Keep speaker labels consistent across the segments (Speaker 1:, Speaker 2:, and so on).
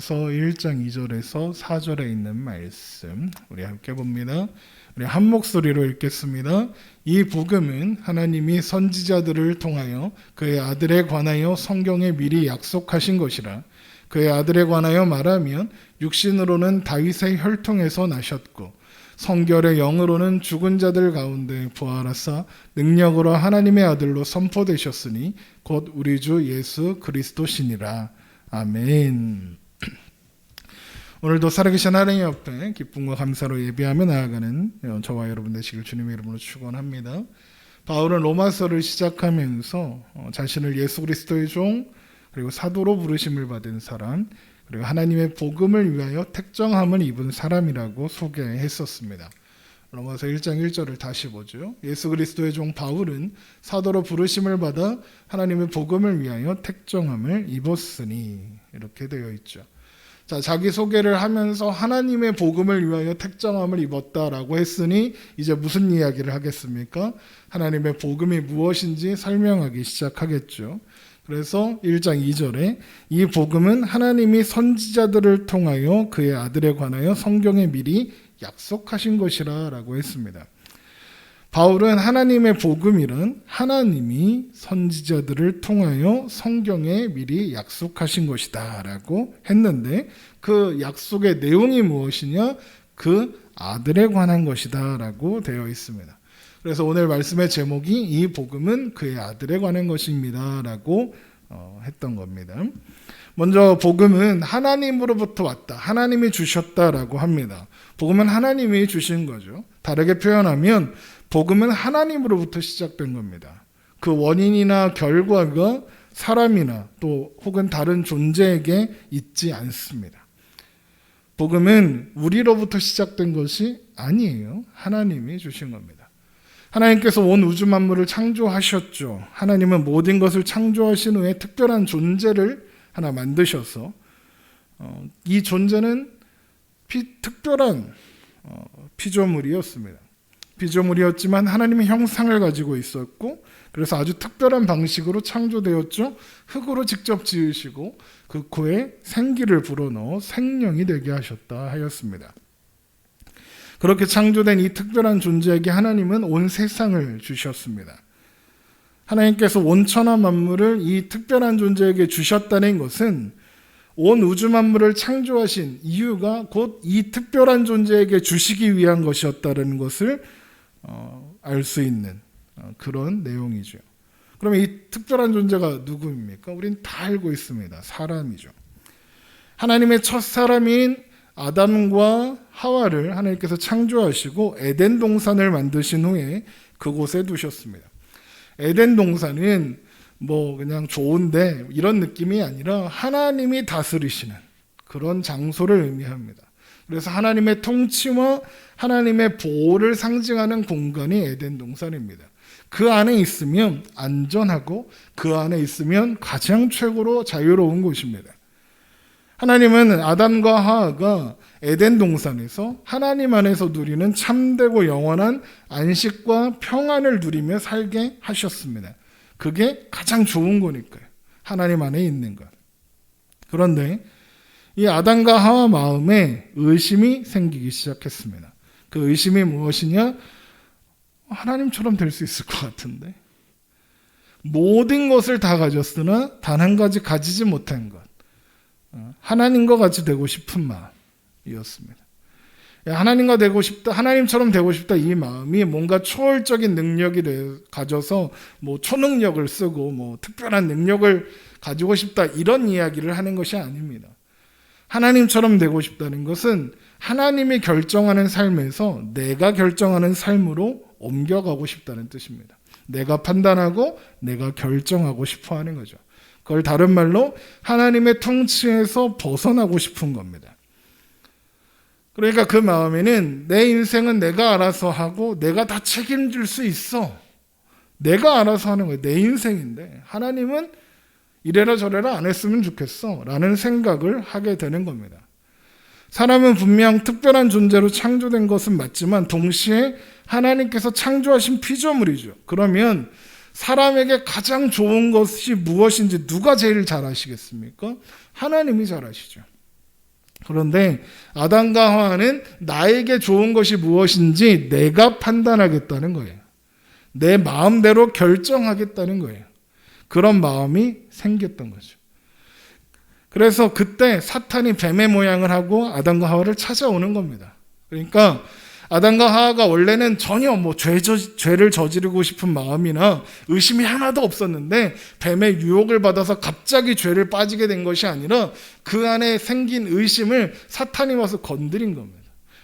Speaker 1: 로마서 1장 2절에서 4절에 있는 말씀 우리 함께 봅니다. 우리 한 목소리로 읽겠습니다. 이 복음은 하나님이 선지자들을 통하여 그의 아들에 관하여 성경에 미리 약속하신 것이라. 그의 아들에 관하여 말하면 육신으로는 다윗의 혈통에서 나셨고 성결의 영으로는 죽은 자들 가운데 부활하사 능력으로 하나님의 아들로 선포되셨으니 곧 우리 주 예수 그리스도시니라. 아멘. 오늘도 살아계신 하나님 앞에 기쁨과 감사로 예배하며 나아가는 저와 여러분 되시길 주님의 이름으로 축원합니다. 바울은 로마서를 시작하면서 자신을 예수 그리스도의 종 그리고 사도로 부르심을 받은 사람 그리고 하나님의 복음을 위하여 택정함을 입은 사람이라고 소개했었습니다. 로마서 1장 1절을 다시 보죠. 예수 그리스도의 종 바울은 사도로 부르심을 받아 하나님의 복음을 위하여 택정함을 입었으니 이렇게 되어 있죠. 자, 자기 소개를 하면서 하나님의 복음을 위하여 택정함을 입었다라고 했으니 이제 무슨 이야기를 하겠습니까? 하나님의 복음이 무엇인지 설명하기 시작하겠죠. 그래서 1장 2절에 이 복음은 하나님이 선지자들을 통하여 그의 아들에 관하여 성경에 미리 약속하신 것이라 라고 했습니다. 바울은 하나님의 복음이란 하나님이 선지자들을 통하여 성경에 미리 약속하신 것이다 라고 했는데 그 약속의 내용이 무엇이냐? 그 아들에 관한 것이다 라고 되어 있습니다. 그래서 오늘 말씀의 제목이 이 복음은 그의 아들에 관한 것입니다 라고 했던 겁니다. 먼저 복음은 하나님으로부터 왔다. 하나님이 주셨다라고 합니다. 복음은 하나님이 주신 거죠. 다르게 표현하면 복음은 하나님으로부터 시작된 겁니다. 그 원인이나 결과가 사람이나 또 혹은 다른 존재에게 있지 않습니다. 복음은 우리로부터 시작된 것이 아니에요. 하나님이 주신 겁니다. 하나님께서 온 우주 만물을 창조하셨죠. 하나님은 모든 것을 창조하신 후에 특별한 존재를 하나 만드셔서 이 존재는 특별한 피조물이었습니다. 피조물이었지만 하나님의 형상을 가지고 있었고 그래서 아주 특별한 방식으로 창조되었죠. 흙으로 직접 지으시고 그 코에 생기를 불어넣어 생명이 되게 하셨다 하였습니다. 그렇게 창조된 이 특별한 존재에게 하나님은 온 세상을 주셨습니다. 하나님께서 온 천하 만물을 이 특별한 존재에게 주셨다는 것은 온 우주 만물을 창조하신 이유가 곧 이 특별한 존재에게 주시기 위한 것이었다는 것을 알 수 있는 그런 내용이죠. 그러면 이 특별한 존재가 누구입니까? 우리는 다 알고 있습니다. 사람이죠. 하나님의 첫 사람인 아담과 하와를 하나님께서 창조하시고 에덴 동산을 만드신 후에 그곳에 두셨습니다. 에덴 동산은 그냥 좋은데 이런 느낌이 아니라 하나님이 다스리시는 그런 장소를 의미합니다. 그래서 하나님의 통치와 하나님의 보호를 상징하는 공간이 에덴 동산입니다. 그 안에 있으면 안전하고 그 안에 있으면 가장 최고로 자유로운 곳입니다. 하나님은 아담과 하와가 에덴 동산에서 하나님 안에서 누리는 참되고 영원한 안식과 평안을 누리며 살게 하셨습니다. 그게 가장 좋은 거니까요. 하나님 안에 있는 것. 그런데 이 아담과 하와 마음에 의심이 생기기 시작했습니다. 그 의심이 무엇이냐? 하나님처럼 될 수 있을 것 같은데. 모든 것을 다 가졌으나 단 한 가지 가지지 못한 것. 하나님과 같이 되고 싶은 마음이었습니다. 하나님과 되고 싶다, 하나님처럼 되고 싶다 이 마음이 뭔가 초월적인 능력이 가져서 초능력을 쓰고 특별한 능력을 가지고 싶다 이런 이야기를 하는 것이 아닙니다. 하나님처럼 되고 싶다는 것은 하나님이 결정하는 삶에서 내가 결정하는 삶으로 옮겨가고 싶다는 뜻입니다. 내가 판단하고 내가 결정하고 싶어 하는 거죠. 그걸 다른 말로 하나님의 통치에서 벗어나고 싶은 겁니다. 그러니까 그 마음에는 내 인생은 내가 알아서 하고 내가 다 책임질 수 있어. 내가 알아서 하는 거예요. 내 인생인데 하나님은 이래라 저래라 안 했으면 좋겠어 라는 생각을 하게 되는 겁니다. 사람은 분명 특별한 존재로 창조된 것은 맞지만 동시에 하나님께서 창조하신 피조물이죠. 그러면 사람에게 가장 좋은 것이 무엇인지 누가 제일 잘 아시겠습니까? 하나님이 잘 아시죠. 그런데 아담과 하와는 나에게 좋은 것이 무엇인지 내가 판단하겠다는 거예요. 내 마음대로 결정하겠다는 거예요. 그런 마음이 생겼던 거죠. 그래서 그때 사탄이 뱀의 모양을 하고 아담과 하와를 찾아오는 겁니다. 그러니까 아담과 하와가 원래는 전혀 죄를 저지르고 싶은 마음이나 의심이 하나도 없었는데 뱀의 유혹을 받아서 갑자기 죄를 빠지게 된 것이 아니라 그 안에 생긴 의심을 사탄이 와서 건드린 겁니다.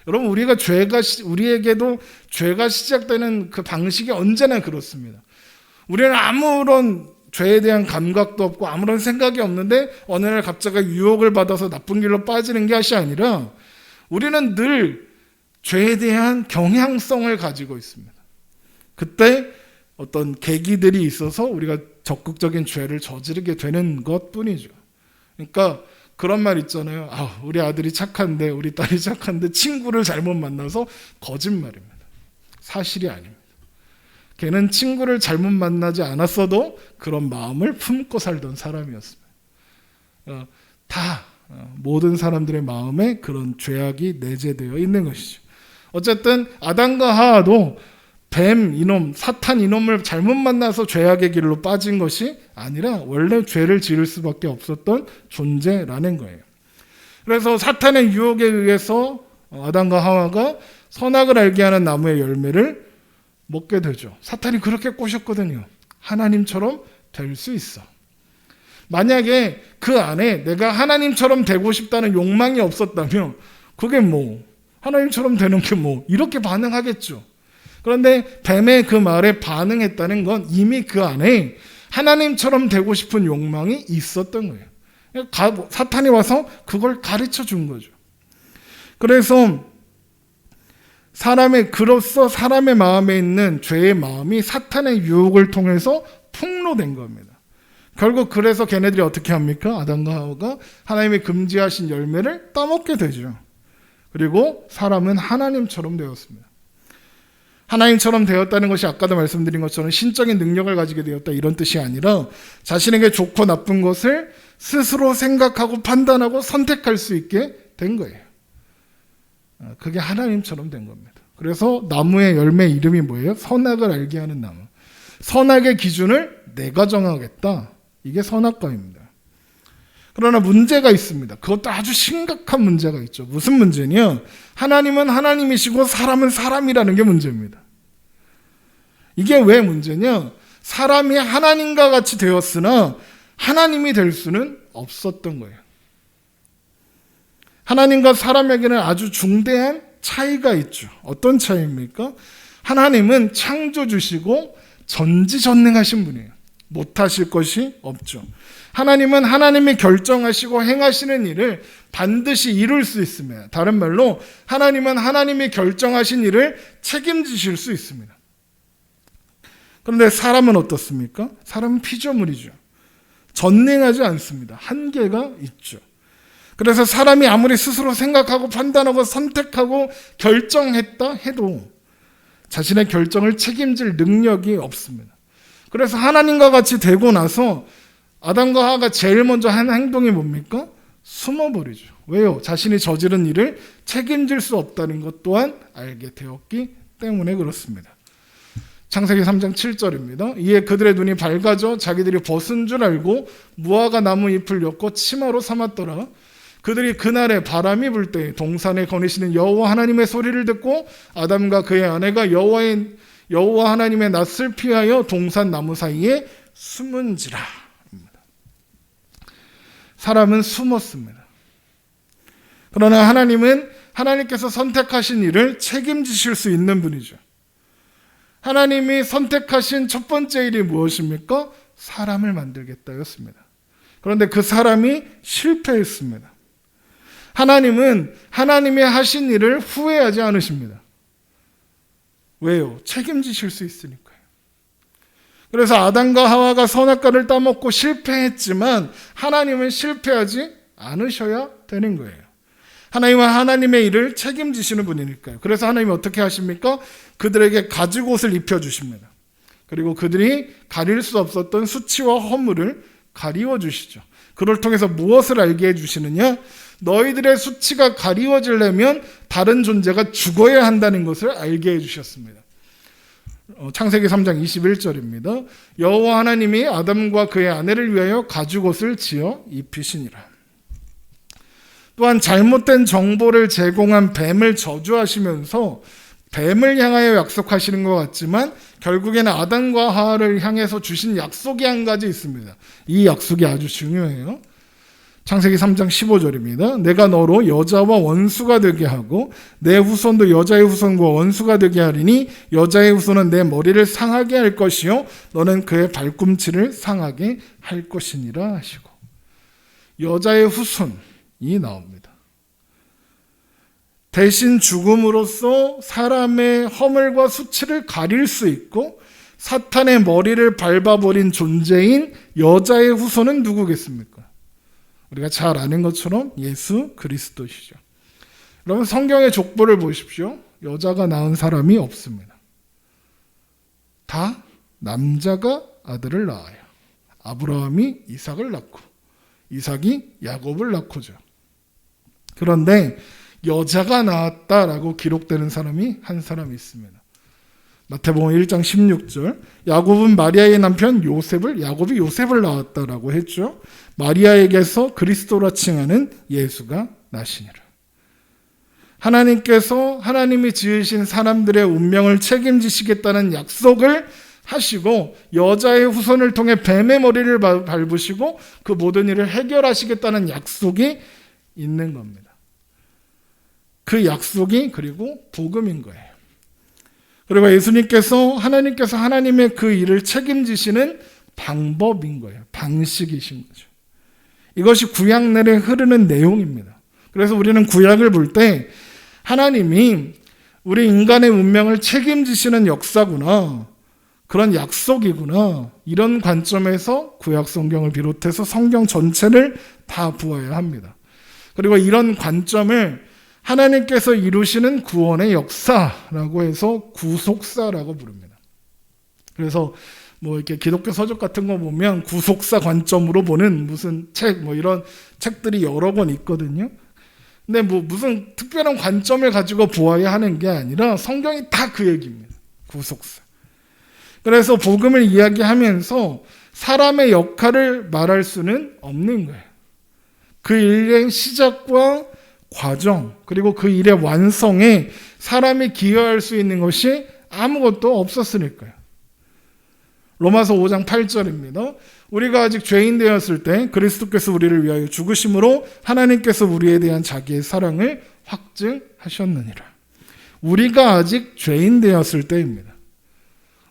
Speaker 1: 여러분, 우리에게도 죄가 시작되는 그 방식이 언제나 그렇습니다. 우리는 아무런 죄에 대한 감각도 없고 아무런 생각이 없는데 어느 날 갑자기 유혹을 받아서 나쁜 길로 빠지는 것이 아니라 우리는 늘 죄에 대한 경향성을 가지고 있습니다. 그때 어떤 계기들이 있어서 우리가 적극적인 죄를 저지르게 되는 것뿐이죠. 그러니까 그런 말 있잖아요. 우리 아들이 착한데, 우리 딸이 착한데 친구를 잘못 만나서 거짓말입니다. 사실이 아닙니다. 걔는 친구를 잘못 만나지 않았어도 그런 마음을 품고 살던 사람이었습니다. 모든 사람들의 마음에 그런 죄악이 내재되어 있는 것이죠. 어쨌든 아담과 하와도 뱀 이놈, 사탄 이놈을 잘못 만나서 죄악의 길로 빠진 것이 아니라 원래 죄를 지을 수밖에 없었던 존재라는 거예요. 그래서 사탄의 유혹에 의해서 아담과 하와가 선악을 알게 하는 나무의 열매를 먹게 되죠. 사탄이 그렇게 꼬셨거든요. 하나님처럼 될 수 있어. 만약에 그 안에 내가 하나님처럼 되고 싶다는 욕망이 없었다면 그게 하나님처럼 되는 게 이렇게 반응하겠죠. 그런데 뱀의 그 말에 반응했다는 건 이미 그 안에 하나님처럼 되고 싶은 욕망이 있었던 거예요. 사탄이 와서 그걸 가르쳐 준 거죠. 그래서 그로써 사람의 마음에 있는 죄의 마음이 사탄의 유혹을 통해서 폭로된 겁니다. 결국 그래서 걔네들이 어떻게 합니까? 아담과 하와가 하나님이 금지하신 열매를 따먹게 되죠. 그리고 사람은 하나님처럼 되었습니다. 하나님처럼 되었다는 것이 아까도 말씀드린 것처럼 신적인 능력을 가지게 되었다 이런 뜻이 아니라 자신에게 좋고 나쁜 것을 스스로 생각하고 판단하고 선택할 수 있게 된 거예요. 그게 하나님처럼 된 겁니다. 그래서 나무의 열매 이름이 뭐예요? 선악을 알게 하는 나무. 선악의 기준을 내가 정하겠다. 이게 선악과입니다. 그러나 문제가 있습니다. 그것도 아주 심각한 문제가 있죠. 무슨 문제냐? 하나님은 하나님이시고 사람은 사람이라는 게 문제입니다. 이게 왜 문제냐? 사람이 하나님과 같이 되었으나 하나님이 될 수는 없었던 거예요. 하나님과 사람에게는 아주 중대한 차이가 있죠. 어떤 차이입니까? 하나님은 창조주시고 전지전능하신 분이에요. 못하실 것이 없죠. 하나님은 하나님이 결정하시고 행하시는 일을 반드시 이룰 수 있습니다. 다른 말로 하나님은 하나님이 결정하신 일을 책임지실 수 있습니다. 그런데 사람은 어떻습니까? 사람은 피조물이죠. 전능하지 않습니다. 한계가 있죠. 그래서 사람이 아무리 스스로 생각하고 판단하고 선택하고 결정했다 해도 자신의 결정을 책임질 능력이 없습니다. 그래서 하나님과 같이 되고 나서 아담과 하와가 제일 먼저 한 행동이 뭡니까? 숨어버리죠. 왜요? 자신이 저지른 일을 책임질 수 없다는 것 또한 알게 되었기 때문에 그렇습니다. 창세기 3장 7절입니다. 이에 그들의 눈이 밝아져 자기들이 벗은 줄 알고 무화과 나무 잎을 엮고 치마로 삼았더라. 그들이 그날에 바람이 불 때 동산에 거니시는 여호와 하나님의 소리를 듣고 아담과 그의 아내가 여호와 하나님의 낯을 피하여 동산 나무 사이에 숨은지라. 사람은 숨었습니다. 그러나 하나님은 하나님께서 선택하신 일을 책임지실 수 있는 분이죠. 하나님이 선택하신 첫 번째 일이 무엇입니까? 사람을 만들겠다였습니다. 그런데 그 사람이 실패했습니다. 하나님은 하나님이 하신 일을 후회하지 않으십니다. 왜요? 책임지실 수 있으니까요. 그래서 아담과 하와가 선악과를 따먹고 실패했지만 하나님은 실패하지 않으셔야 되는 거예요. 하나님은 하나님의 일을 책임지시는 분이니까요. 그래서 하나님이 어떻게 하십니까? 그들에게 가죽옷을 입혀주십니다. 그리고 그들이 가릴 수 없었던 수치와 허물을 가리워 주시죠. 그를 통해서 무엇을 알게 해주시느냐? 너희들의 수치가 가리워지려면 다른 존재가 죽어야 한다는 것을 알게 해주셨습니다. 창세기 3장 21절입니다. 여호와 하나님이 아담과 그의 아내를 위하여 가죽옷을 지어 입히시니라. 또한 잘못된 정보를 제공한 뱀을 저주하시면서 뱀을 향하여 약속하시는 것 같지만 결국에는 아담과 하와를 향해서 주신 약속이 한 가지 있습니다. 이 약속이 아주 중요해요. 창세기 3장 15절입니다. 내가 너로 여자와 원수가 되게 하고 내 후손도 여자의 후손과 원수가 되게 하리니 여자의 후손은 내 머리를 상하게 할 것이요 너는 그의 발꿈치를 상하게 할 것이니라 하시고, 여자의 후손이 나옵니다. 대신 죽음으로써 사람의 허물과 수치를 가릴 수 있고 사탄의 머리를 밟아버린 존재인 여자의 후손은 누구겠습니까? 우리가 잘 아는 것처럼 예수 그리스도시죠. 여러분, 성경의 족보를 보십시오. 여자가 낳은 사람이 없습니다. 다 남자가 아들을 낳아요. 아브라함이 이삭을 낳고 이삭이 야곱을 낳고죠. 그런데 여자가 낳았다라고 기록되는 사람이 한 사람이 있습니다. 마태복음 1장 16절, 야곱은 마리아의 남편 야곱이 요셉을 낳았다라고 했죠. 마리아에게서 그리스도라 칭하는 예수가 나시니라. 하나님께서 하나님이 지으신 사람들의 운명을 책임지시겠다는 약속을 하시고 여자의 후손을 통해 뱀의 머리를 밟으시고 그 모든 일을 해결하시겠다는 약속이 있는 겁니다. 그 약속이 그리고 복음인 거예요. 그리고 하나님께서 하나님의 그 일을 책임지시는 방법인 거예요. 방식이신 거죠. 이것이 구약 내내 흐르는 내용입니다. 그래서 우리는 구약을 볼 때 하나님이 우리 인간의 운명을 책임지시는 역사구나, 그런 약속이구나, 이런 관점에서 구약 성경을 비롯해서 성경 전체를 다 보아야 합니다. 그리고 이런 관점을 하나님께서 이루시는 구원의 역사라고 해서 구속사라고 부릅니다. 그래서 이렇게 기독교 서적 같은 거 보면 구속사 관점으로 보는 무슨 책, 이런 책들이 여러 권 있거든요. 근데 무슨 특별한 관점을 가지고 보아야 하는 게 아니라 성경이 다 그 얘기입니다. 구속사. 그래서 복음을 이야기하면서 사람의 역할을 말할 수는 없는 거예요. 그 일의 시작과 과정, 그리고 그 일의 완성에 사람이 기여할 수 있는 것이 아무것도 없었으니까요. 로마서 5장 8절입니다. 우리가 아직 죄인 되었을 때 그리스도께서 우리를 위하여 죽으심으로 하나님께서 우리에 대한 자기의 사랑을 확증하셨느니라. 우리가 아직 죄인 되었을 때입니다.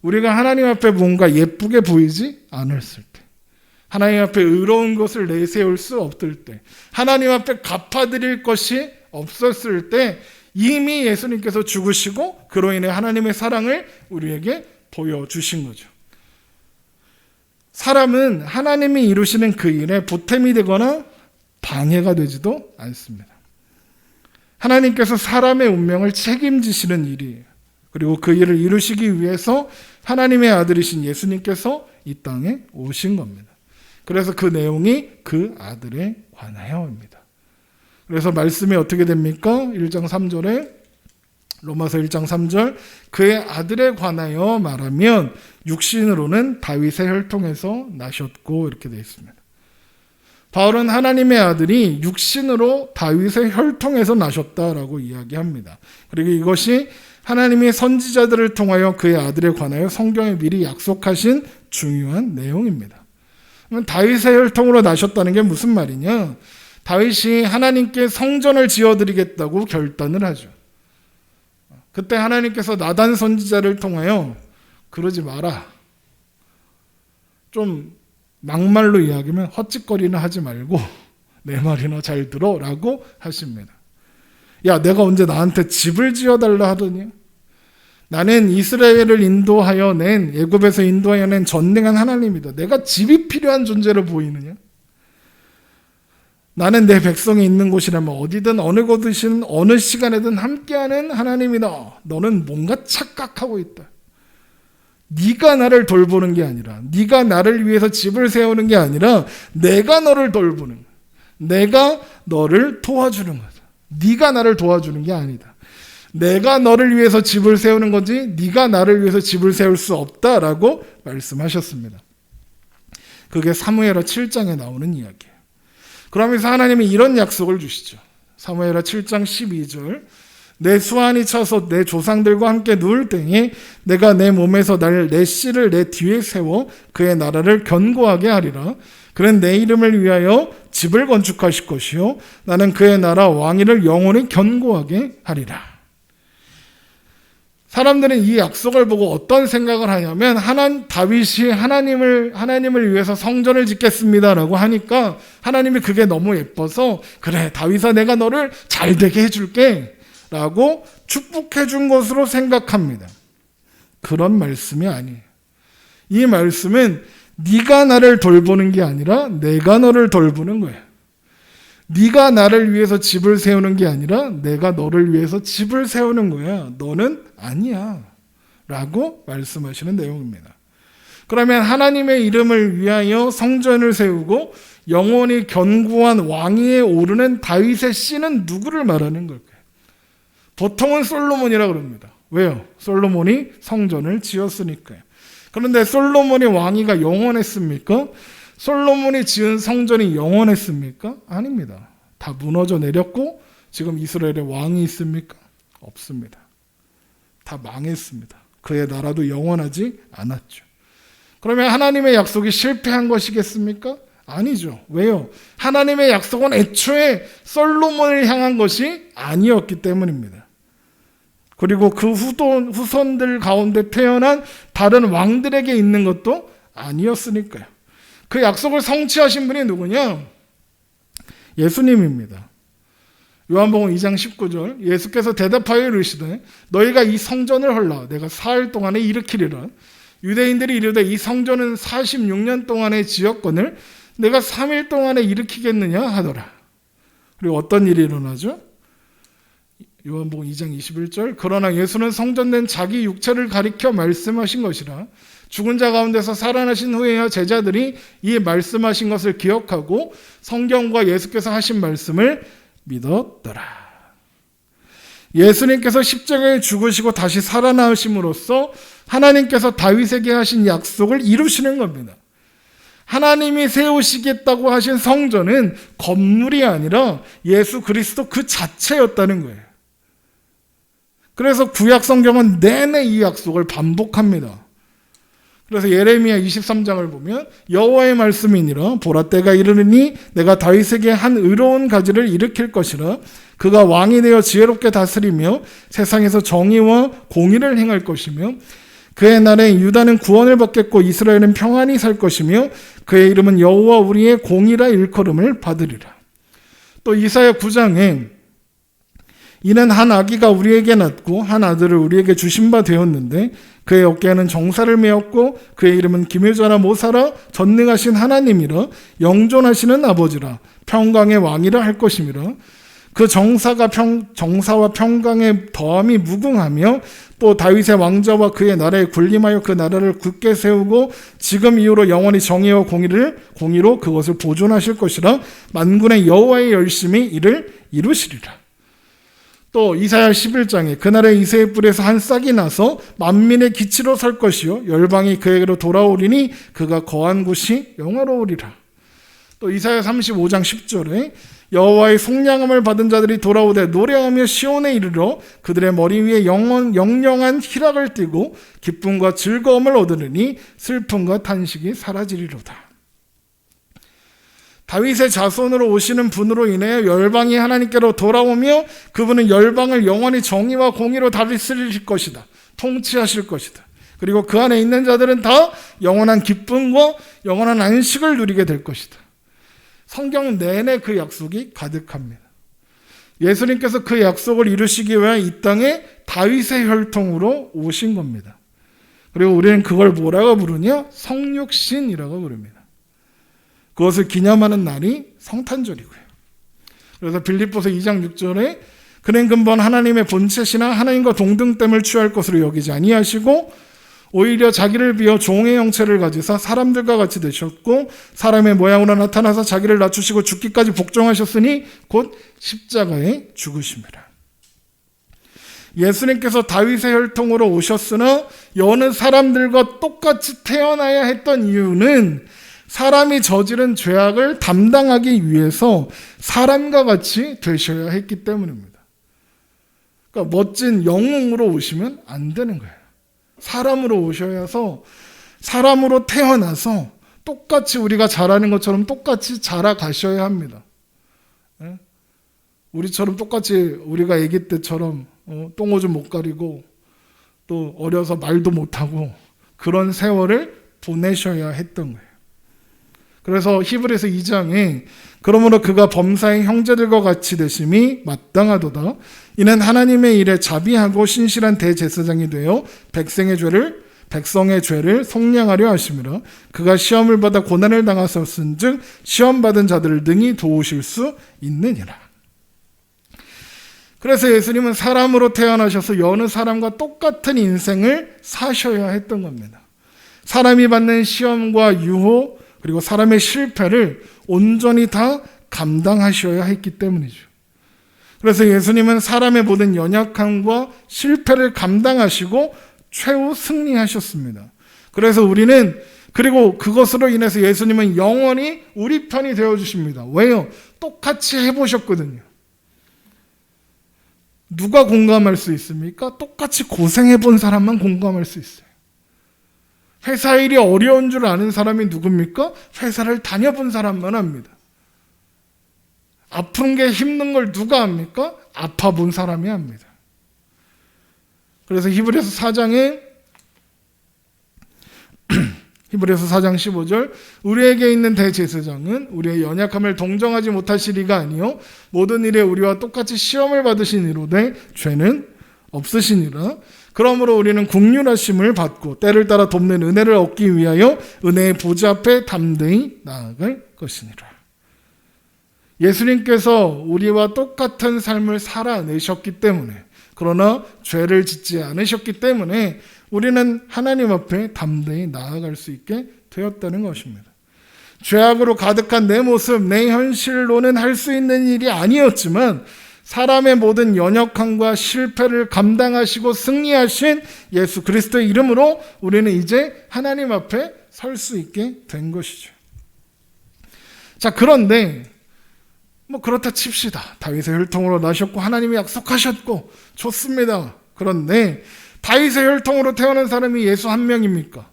Speaker 1: 우리가 하나님 앞에 뭔가 예쁘게 보이지 않았을 때, 하나님 앞에 의로운 것을 내세울 수 없을 때, 하나님 앞에 갚아드릴 것이 없었을 때 이미 예수님께서 죽으시고 그로 인해 하나님의 사랑을 우리에게 보여주신 거죠. 사람은 하나님이 이루시는 그 일에 보탬이 되거나 방해가 되지도 않습니다. 하나님께서 사람의 운명을 책임지시는 일이에요. 그리고 그 일을 이루시기 위해서 하나님의 아들이신 예수님께서 이 땅에 오신 겁니다. 그래서 그 내용이 그 아들에 관하여입니다. 그래서 말씀이 어떻게 됩니까? 1장 3절에 로마서 1장 3절, 그의 아들에 관하여 말하면 육신으로는 다윗의 혈통에서 나셨고, 이렇게 되어 있습니다. 바울은 하나님의 아들이 육신으로 다윗의 혈통에서 나셨다라고 이야기합니다. 그리고 이것이 하나님이 선지자들을 통하여 그의 아들에 관하여 성경에 미리 약속하신 중요한 내용입니다. 다윗의 혈통으로 나셨다는 게 무슨 말이냐? 다윗이 하나님께 성전을 지어드리겠다고 결단을 하죠. 그때 하나님께서 나단 선지자를 통하여 그러지 마라, 좀 막말로 이야기하면 헛짓거리는 하지 말고 내 말이나 잘 들어 라고 하십니다. 야, 내가 언제 나한테 집을 지어달라 하더니? 나는 이스라엘을 인도하여 낸, 애굽에서 인도하여 낸 전능한 하나님이다. 내가 집이 필요한 존재로 보이느냐? 나는 내 백성이 있는 곳이라면 어디든 어느 곳이든 어느 시간에든 함께하는 하나님이다. 너는 뭔가 착각하고 있다. 네가 나를 돌보는 게 아니라, 네가 나를 위해서 집을 세우는 게 아니라 내가 너를 돌보는 거야. 내가 너를 도와주는 거다. 네가 나를 도와주는 게 아니다. 내가 너를 위해서 집을 세우는 거지 네가 나를 위해서 집을 세울 수 없다라고 말씀하셨습니다. 그게 사무엘하 7장에 나오는 이야기예요. 그러면서 하나님이 이런 약속을 주시죠. 사무엘하 7장 12절, 내 수완이 차서 내 조상들과 함께 누울 때에 내가 내 몸에서 내 씨를 내 뒤에 세워 그의 나라를 견고하게 하리라. 그는 내 이름을 위하여 집을 건축하실 것이요 나는 그의 나라 왕위를 영원히 견고하게 하리라. 사람들은 이 약속을 보고 어떤 생각을 하냐면 다윗이 하나님을 위해서 성전을 짓겠습니다라고 하니까 하나님이 그게 너무 예뻐서 그래 다윗아 내가 너를 잘 되게 해줄게 라고 축복해 준 것으로 생각합니다. 그런 말씀이 아니에요. 이 말씀은 네가 나를 돌보는 게 아니라 내가 너를 돌보는 거예요. 네가 나를 위해서 집을 세우는 게 아니라 내가 너를 위해서 집을 세우는 거야. 너는 아니야. 라고 말씀하시는 내용입니다. 그러면 하나님의 이름을 위하여 성전을 세우고 영원히 견고한 왕위에 오르는 다윗의 씨는 누구를 말하는 걸까요? 보통은 솔로몬이라고 그럽니다. 왜요? 솔로몬이 성전을 지었으니까요. 그런데 솔로몬의 왕위가 영원했습니까? 솔로몬이 지은 성전이 영원했습니까? 아닙니다. 다 무너져 내렸고 지금 이스라엘에 왕이 있습니까? 없습니다. 다 망했습니다. 그의 나라도 영원하지 않았죠. 그러면 하나님의 약속이 실패한 것이겠습니까? 아니죠. 왜요? 하나님의 약속은 애초에 솔로몬을 향한 것이 아니었기 때문입니다. 그리고 그 후손들 가운데 태어난 다른 왕들에게 있는 것도 아니었으니까요. 그 약속을 성취하신 분이 누구냐? 예수님입니다. 요한복음 2장 19절 예수께서 대답하여 이르시되 너희가 이 성전을 헐라 내가 사흘 동안에 일으키리라. 유대인들이 이르되 이 성전은 46년 동안의 지었거늘 내가 3일 동안에 일으키겠느냐 하더라. 그리고 어떤 일이 일어나죠? 요한복음 2장 21절 그러나 예수는 성전된 자기 육체를 가리켜 말씀하신 것이라. 죽은 자 가운데서 살아나신 후에야 제자들이 이 말씀하신 것을 기억하고 성경과 예수께서 하신 말씀을 믿었더라. 예수님께서 십자가에 죽으시고 다시 살아나심으로써 하나님께서 다윗에게 하신 약속을 이루시는 겁니다. 하나님이 세우시겠다고 하신 성전은 건물이 아니라 예수 그리스도 그 자체였다는 거예요. 그래서 구약 성경은 내내 이 약속을 반복합니다. 그래서 예레미야 23장을 보면 여호와의 말씀이니라 보라 때가 이르르니 내가 다윗에게 한 의로운 가지를 일으킬 것이라 그가 왕이 되어 지혜롭게 다스리며 세상에서 정의와 공의를 행할 것이며 그의 날에 유다는 구원을 받겠고 이스라엘은 평안히 살 것이며 그의 이름은 여호와 우리의 공의라 일컬음을 받으리라. 또 이사야 9장에 이는 한 아기가 우리에게 낳고 한 아들을 우리에게 주신 바 되었는데 그의 어깨에는 정사를 메었고 그의 이름은 기묘자라 모사라 전능하신 하나님이라 영존하시는 아버지라 평강의 왕이라 할 것임이라. 그 정사와 평강의 더함이 무궁하며 또 다윗의 왕자와 그의 나라에 군림하여 그 나라를 굳게 세우고 지금 이후로 영원히 정의와 공의로 그것을 보존하실 것이라. 만군의 여호와의 열심히 이를 이루시리라. 또 이사야 11장에 그날에 이새의 뿔에서 한 싹이 나서 만민의 기치로 설 것이요 열방이 그에게로 돌아오리니 그가 거한 곳이 영화로우리라. 또 이사야 35장 10절에 여호와의 속량함을 받은 자들이 돌아오되 노래하며 시온에 이르러 그들의 머리 위에 영영한 희락을 띠고 기쁨과 즐거움을 얻으리니 슬픔과 탄식이 사라지리로다. 다윗의 자손으로 오시는 분으로 인해 열방이 하나님께로 돌아오며 그분은 열방을 영원히 정의와 공의로 다스리실 것이다. 통치하실 것이다. 그리고 그 안에 있는 자들은 다 영원한 기쁨과 영원한 안식을 누리게 될 것이다. 성경 내내 그 약속이 가득합니다. 예수님께서 그 약속을 이루시기 위해 이 땅에 다윗의 혈통으로 오신 겁니다. 그리고 우리는 그걸 뭐라고 부르냐? 성육신이라고 부릅니다. 그것을 기념하는 날이 성탄절이고요. 그래서 빌립보서 2장 6절에 그는 근본 하나님의 본체시나 하나님과 동등됨을 취할 것으로 여기지 아니하시고 오히려 자기를 비어 종의 형체를 가지사 사람들과 같이 되셨고 사람의 모양으로 나타나서 자기를 낮추시고 죽기까지 복종하셨으니 곧 십자가에 죽으심이라. 예수님께서 다윗의 혈통으로 오셨으나 여느 사람들과 똑같이 태어나야 했던 이유는 사람이 저지른 죄악을 담당하기 위해서 사람과 같이 되셔야 했기 때문입니다. 그러니까 멋진 영웅으로 오시면 안 되는 거예요. 사람으로 오셔야 해서 사람으로 태어나서 똑같이 우리가 잘하는 것처럼 똑같이 자라가셔야 합니다. 우리처럼 똑같이 우리가 아기 때처럼 똥오줌 못 가리고 또 어려서 말도 못하고 그런 세월을 보내셔야 했던 거예요. 그래서 히브리서 2장에 그러므로 그가 범사의 형제들과 같이 되심이 마땅하도다. 이는 하나님의 일에 자비하고 신실한 대제사장이 되어 백성의 죄를 속량하려 하심이라. 그가 시험을 받아 고난을 당하셨은즉 시험받은 자들을 능히 도우실 수 있느니라. 그래서 예수님은 사람으로 태어나셔서 여느 사람과 똑같은 인생을 사셔야 했던 겁니다. 사람이 받는 시험과 유혹 그리고 사람의 실패를 온전히 다 감당하셔야 했기 때문이죠. 그래서 예수님은 사람의 모든 연약함과 실패를 감당하시고 최후 승리하셨습니다. 그래서 우리는 그리고 그것으로 인해서 예수님은 영원히 우리 편이 되어주십니다. 왜요? 똑같이 해보셨거든요. 누가 공감할 수 있습니까? 똑같이 고생해본 사람만 공감할 수 있어요. 회사 일이 어려운 줄 아는 사람이 누굽니까? 회사를 다녀본 사람만 합니다. 아픈 게 힘든 걸 누가 합니까? 아파본 사람이 합니다. 그래서 히브리서 4장 15절 우리에게 있는 대제사장은 우리의 연약함을 동정하지 못하실 이가 아니요 모든 일에 우리와 똑같이 시험을 받으신 이로되 죄는 없으시니라. 그러므로 우리는 긍휼하심을 받고 때를 따라 돕는 은혜를 얻기 위하여 은혜의 보좌 앞에 담대히 나아갈 것이니라. 예수님께서 우리와 똑같은 삶을 살아내셨기 때문에 그러나 죄를 짓지 않으셨기 때문에 우리는 하나님 앞에 담대히 나아갈 수 있게 되었다는 것입니다. 죄악으로 가득한 내 모습, 내 현실로는 할 수 있는 일이 아니었지만 사람의 모든 연약함과 실패를 감당하시고 승리하신 예수 그리스도의 이름으로 우리는 이제 하나님 앞에 설 수 있게 된 것이죠. 자, 그런데 그렇다 칩시다. 다윗의 혈통으로 나셨고 하나님이 약속하셨고 좋습니다. 그런데 다윗의 혈통으로 태어난 사람이 예수 한 명입니까?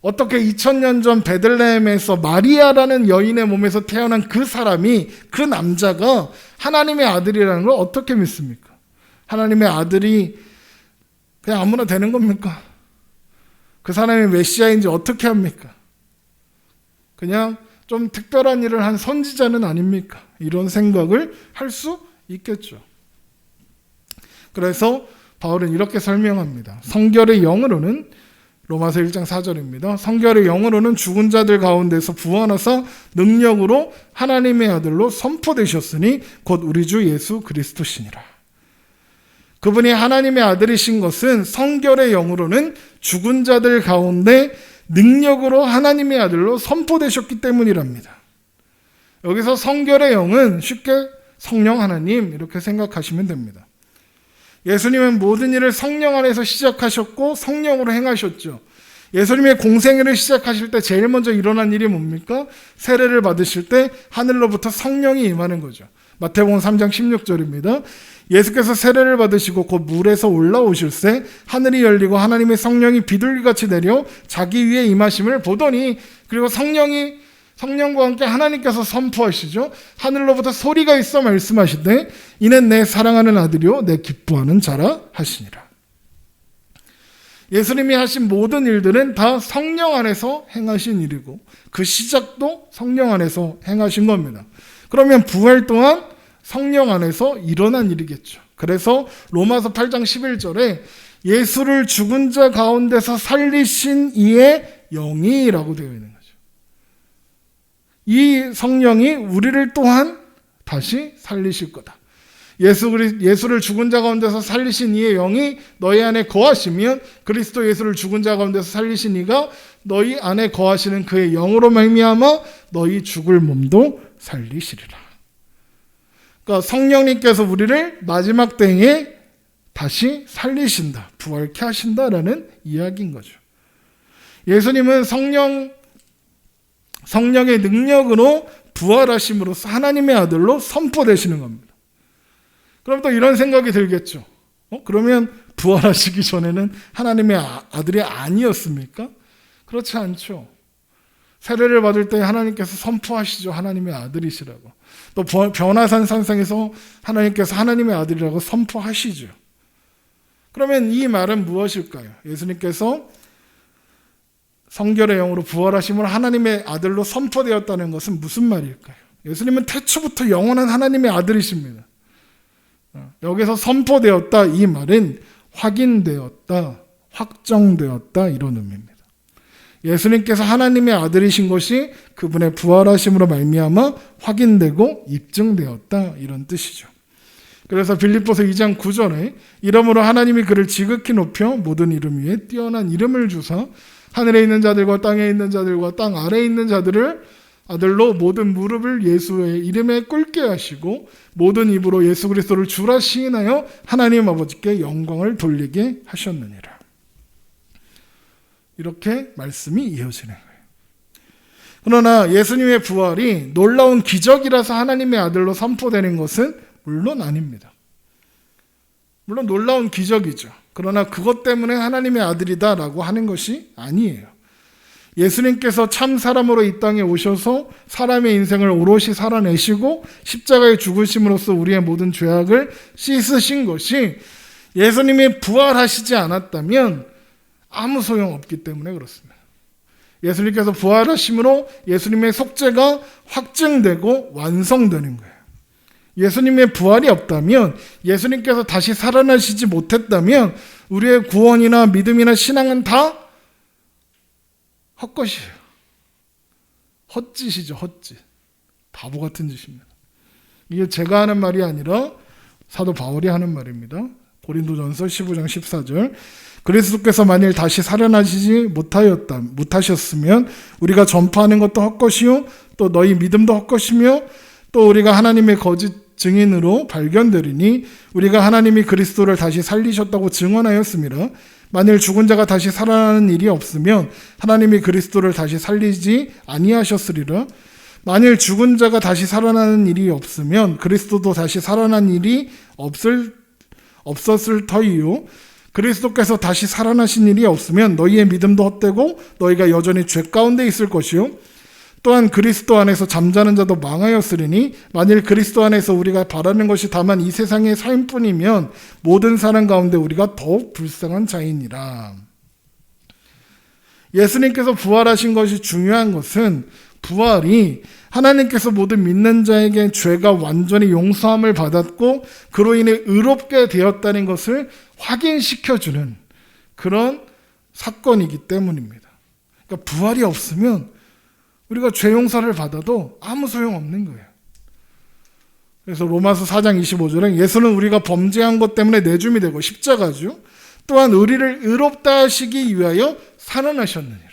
Speaker 1: 어떻게 2000년 전 베들레헴에서 마리아라는 여인의 몸에서 태어난 그 사람이, 그 남자가 하나님의 아들이라는 걸 어떻게 믿습니까? 하나님의 아들이 그냥 아무나 되는 겁니까? 그 사람이 메시아인지 어떻게 합니까? 그냥 좀 특별한 일을 한 선지자는 아닙니까? 이런 생각을 할 수 있겠죠. 그래서 바울은 이렇게 설명합니다. 성결의 영으로는 로마서 1장 4절입니다. 성결의 영으로는 죽은 자들 가운데서 부활하사 능력으로 하나님의 아들로 선포되셨으니 곧 우리 주 예수 그리스도시니라. 그분이 하나님의 아들이신 것은 성결의 영으로는 죽은 자들 가운데 능력으로 하나님의 아들로 선포되셨기 때문이랍니다. 여기서 성결의 영은 쉽게 성령 하나님 이렇게 생각하시면 됩니다. 예수님은 모든 일을 성령 안에서 시작하셨고 성령으로 행하셨죠. 예수님의 공생애를 시작하실 때 제일 먼저 일어난 일이 뭡니까? 세례를 받으실 때 하늘로부터 성령이 임하는 거죠. 마태복음 3장 16절입니다. 예수께서 세례를 받으시고 곧 물에서 올라오실새 하늘이 열리고 하나님의 성령이 비둘기같이 내려 자기 위에 임하심을 보더니, 그리고 성령과 함께 하나님께서 선포하시죠. 하늘로부터 소리가 있어 말씀하시되 이는 내 사랑하는 아들이요 내 기뻐하는 자라 하시니라. 예수님이 하신 모든 일들은 다 성령 안에서 행하신 일이고 그 시작도 성령 안에서 행하신 겁니다. 그러면 부활 또한 성령 안에서 일어난 일이겠죠. 그래서 로마서 8장 11절에 예수를 죽은 자 가운데서 살리신 이의 영이라고 되어 있는 거죠. 이 성령이 우리를 또한 다시 살리실 거다. 예수를 죽은 자 가운데서 살리신 이의 영이 너희 안에 거하시면 그리스도 예수를 죽은 자 가운데서 살리신 이가 너희 안에 거하시는 그의 영으로 말미암아 너희 죽을 몸도 살리시리라. 그러니까 성령님께서 우리를 마지막 때에 다시 살리신다, 부활케 하신다라는 이야기인 거죠. 예수님은 성령의 능력으로 부활하심으로써 하나님의 아들로 선포되시는 겁니다. 그럼 또 이런 생각이 들겠죠. 그러면 부활하시기 전에는 하나님의 아들이 아니었습니까? 그렇지 않죠. 세례를 받을 때 하나님께서 선포하시죠. 하나님의 아들이시라고. 또 변화산 산상에서 하나님께서 하나님의 아들이라고 선포하시죠. 그러면 이 말은 무엇일까요? 예수님께서 성결의 영으로 부활하심으로 하나님의 아들로 선포되었다는 것은 무슨 말일까요? 예수님은 태초부터 영원한 하나님의 아들이십니다. 여기서 선포되었다 이 말은 확인되었다, 확정되었다 이런 의미입니다. 예수님께서 하나님의 아들이신 것이 그분의 부활하심으로 말미암아 확인되고 입증되었다 이런 뜻이죠. 그래서 빌립보서 2장 9절에 이러므로 하나님이 그를 지극히 높여 모든 이름 위에 뛰어난 이름을 주사 하늘에 있는 자들과 땅에 있는 자들과 땅 아래에 있는 자들을 아들로 모든 무릎을 예수의 이름에 꿇게 하시고 모든 입으로 예수 그리스도를 주라 시인하여 하나님 아버지께 영광을 돌리게 하셨느니라. 이렇게 말씀이 이어지는 거예요. 그러나 예수님의 부활이 놀라운 기적이라서 하나님의 아들로 선포되는 것은 물론 아닙니다. 물론 놀라운 기적이죠. 그러나 그것 때문에 하나님의 아들이다라고 하는 것이 아니에요. 예수님께서 참 사람으로 이 땅에 오셔서 사람의 인생을 오롯이 살아내시고 십자가에 죽으심으로써 우리의 모든 죄악을 씻으신 것이 예수님이 부활하시지 않았다면 아무 소용없기 때문에 그렇습니다. 예수님께서 부활하심으로 예수님의 속죄가 확증되고 완성되는 거예요. 예수님의 부활이 없다면, 예수님께서 다시 살아나시지 못했다면 우리의 구원이나 믿음이나 신앙은 다 헛것이에요. 헛짓이죠, 헛짓. 바보 같은 짓입니다. 이게 제가 하는 말이 아니라 사도 바울이 하는 말입니다. 고린도전서 15장 14절. 그리스도께서 만일 다시 살아나시지 못하셨으면 우리가 전파하는 것도 헛것이요 또 너희 믿음도 헛것이며 또 우리가 하나님의 거짓 증인으로 발견되리니 우리가 하나님이 그리스도를 다시 살리셨다고 증언하였습니다. 만일 죽은 자가 다시 살아나는 일이 없으면 하나님이 그리스도를 다시 살리지 아니하셨으리라. 만일 죽은 자가 다시 살아나는 일이 없으면 그리스도도 다시 살아난 일이 없었을 터이요. 그리스도께서 다시 살아나신 일이 없으면 너희의 믿음도 헛되고 너희가 여전히 죄 가운데 있을 것이요. 또한 그리스도 안에서 잠자는 자도 망하였으리니 만일 그리스도 안에서 우리가 바라는 것이 다만 이 세상의 삶뿐이면 모든 사람 가운데 우리가 더욱 불쌍한 자이니라. 예수님께서 부활하신 것이 중요한 것은 부활이 하나님께서 모든 믿는 자에게 죄가 완전히 용서함을 받았고 그로 인해 의롭게 되었다는 것을 확인시켜주는 그런 사건이기 때문입니다. 그러니까 부활이 없으면 우리가 죄 용서를 받아도 아무 소용없는 거예요. 그래서 로마서 4장 25절에 예수는 우리가 범죄한 것 때문에 내줌이 되고 십자가죠. 또한 우리를 의롭다 하시기 위하여 살아나셨느니라.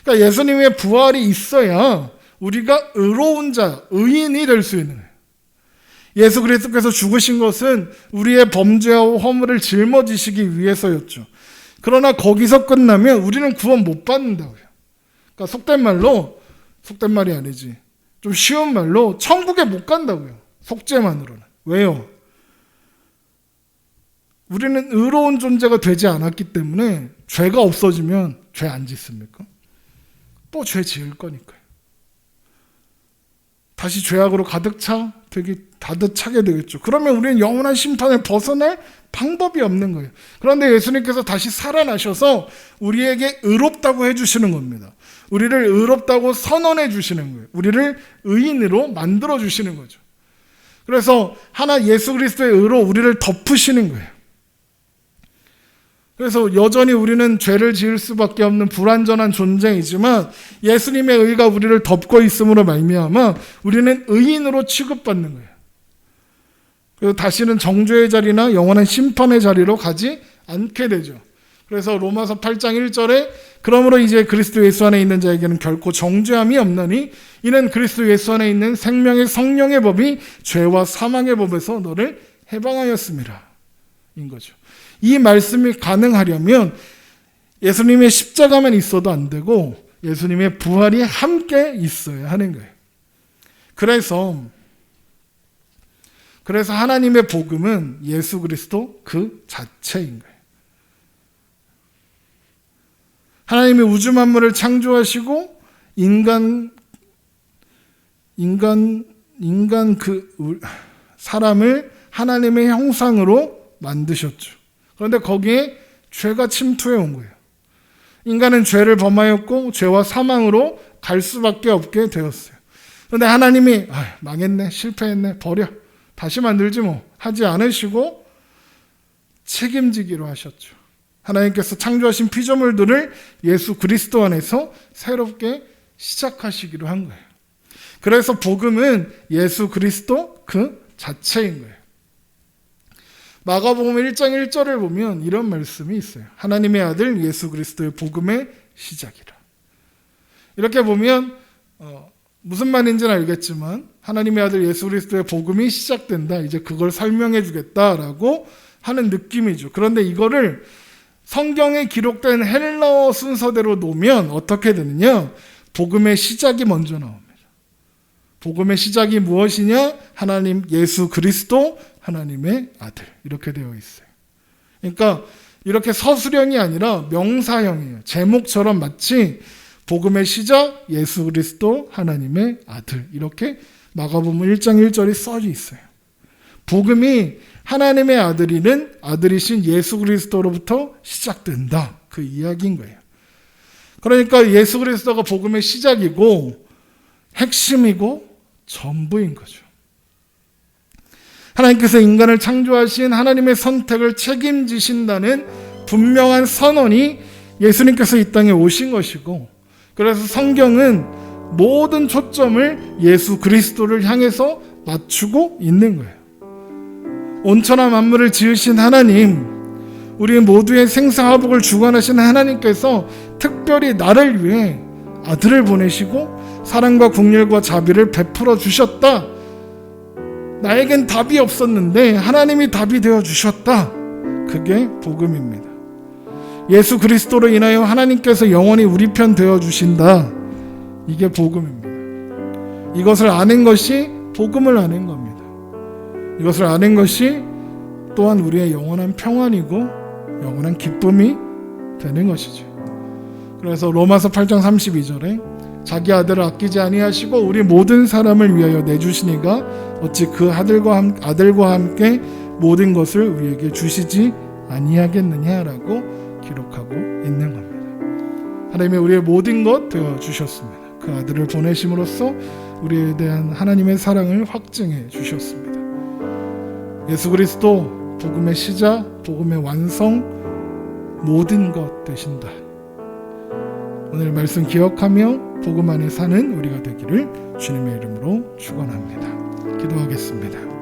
Speaker 1: 그러니까 예수님의 부활이 있어야 우리가 의로운 자, 의인이 될 수 있는 거예요. 예수 그리스도께서 죽으신 것은 우리의 범죄와 허물을 짊어지시기 위해서였죠. 그러나 거기서 끝나면 우리는 구원 못 받는다고요. 그러니까 속된 말이 아니지. 좀 쉬운 말로 천국에 못 간다고요. 속죄만으로는. 왜요? 우리는 의로운 존재가 되지 않았기 때문에 죄가 없어지면 죄 안 짓습니까? 또 죄 지을 거니까요. 다시 죄악으로 가득 차게 되겠죠. 그러면 우리는 영원한 심판을 벗어날 방법이 없는 거예요. 그런데 예수님께서 다시 살아나셔서 우리에게 의롭다고 해주시는 겁니다. 우리를 의롭다고 선언해 주시는 거예요. 우리를 의인으로 만들어 주시는 거죠. 그래서 예수 그리스도의 의로 우리를 덮으시는 거예요. 그래서 여전히 우리는 죄를 지을 수밖에 없는 불완전한 존재이지만 예수님의 의가 우리를 덮고 있음으로 말미암아 우리는 의인으로 취급받는 거예요. 그래서 다시는 정죄의 자리나 영원한 심판의 자리로 가지 않게 되죠. 그래서 로마서 8장 1절에 그러므로 이제 그리스도 예수 안에 있는 자에게는 결코 정죄함이 없나니 이는 그리스도 예수 안에 있는 생명의 성령의 법이 죄와 사망의 법에서 너를 해방하였습니다. 인 거죠. 이 말씀이 가능하려면 예수님의 십자가만 있어도 안 되고 예수님의 부활이 함께 있어야 하는 거예요. 그래서 하나님의 복음은 예수 그리스도 그 자체인 거예요. 하나님이 우주 만물을 창조하시고 사람을 하나님의 형상으로 만드셨죠. 그런데 거기에 죄가 침투해 온 거예요. 인간은 죄를 범하였고 죄와 사망으로 갈 수밖에 없게 되었어요. 그런데 하나님이 망했네, 실패했네, 버려, 다시 만들지 뭐 하지 않으시고 책임지기로 하셨죠. 하나님께서 창조하신 피조물들을 예수 그리스도 안에서 새롭게 시작하시기로 한 거예요. 그래서 복음은 예수 그리스도 그 자체인 거예요. 마가복음 1장 1절을 보면 이런 말씀이 있어요. 하나님의 아들 예수 그리스도의 복음의 시작이라. 이렇게 보면 무슨 말인지는 알겠지만 하나님의 아들 예수 그리스도의 복음이 시작된다. 이제 그걸 설명해 주겠다라고 하는 느낌이죠. 그런데 이거를 성경에 기록된 헬라어 순서대로 놓으면 어떻게 되느냐? 복음의 시작이 먼저 나옵니다. 복음의 시작이 무엇이냐? 하나님 예수 그리스도 하나님의 아들, 이렇게 되어 있어요. 그러니까 이렇게 서술형이 아니라 명사형이에요. 제목처럼 마치 복음의 시작 예수 그리스도 하나님의 아들, 이렇게 마가복음 1장 1절이 써져 있어요. 복음이 하나님의 아들이신 예수 그리스도로부터 시작된다, 그 이야기인 거예요. 그러니까 예수 그리스도가 복음의 시작이고 핵심이고 전부인 거죠. 하나님께서 인간을 창조하신 하나님의 선택을 책임지신다는 분명한 선언이 예수님께서 이 땅에 오신 것이고, 그래서 성경은 모든 초점을 예수 그리스도를 향해서 맞추고 있는 거예요. 온천하 만물을 지으신 하나님, 우리 모두의 생사화복을 주관하신 하나님께서 특별히 나를 위해 아들을 보내시고 사랑과 긍휼과 자비를 베풀어 주셨다. 나에겐 답이 없었는데 하나님이 답이 되어 주셨다. 그게 복음입니다. 예수 그리스도로 인하여 하나님께서 영원히 우리 편 되어 주신다. 이게 복음입니다. 이것을 아는 것이 복음을 아는 겁니다. 이것을 아는 것이 또한 우리의 영원한 평안이고 영원한 기쁨이 되는 것이죠. 그래서 로마서 8장 32절에 자기 아들을 아끼지 아니하시고 우리 모든 사람을 위하여 내주시니가 어찌 그 아들과 함께 모든 것을 우리에게 주시지 아니하겠느냐라고 기록하고 있는 겁니다. 하나님이 우리의 모든 것 되어 주셨습니다. 그 아들을 보내심으로써 우리에 대한 하나님의 사랑을 확증해 주셨습니다. 예수 그리스도 복음의 시작, 복음의 완성, 모든 것 되신다. 오늘 말씀 기억하며 복음 안에 사는 우리가 되기를 주님의 이름으로 축원합니다. 기도하겠습니다.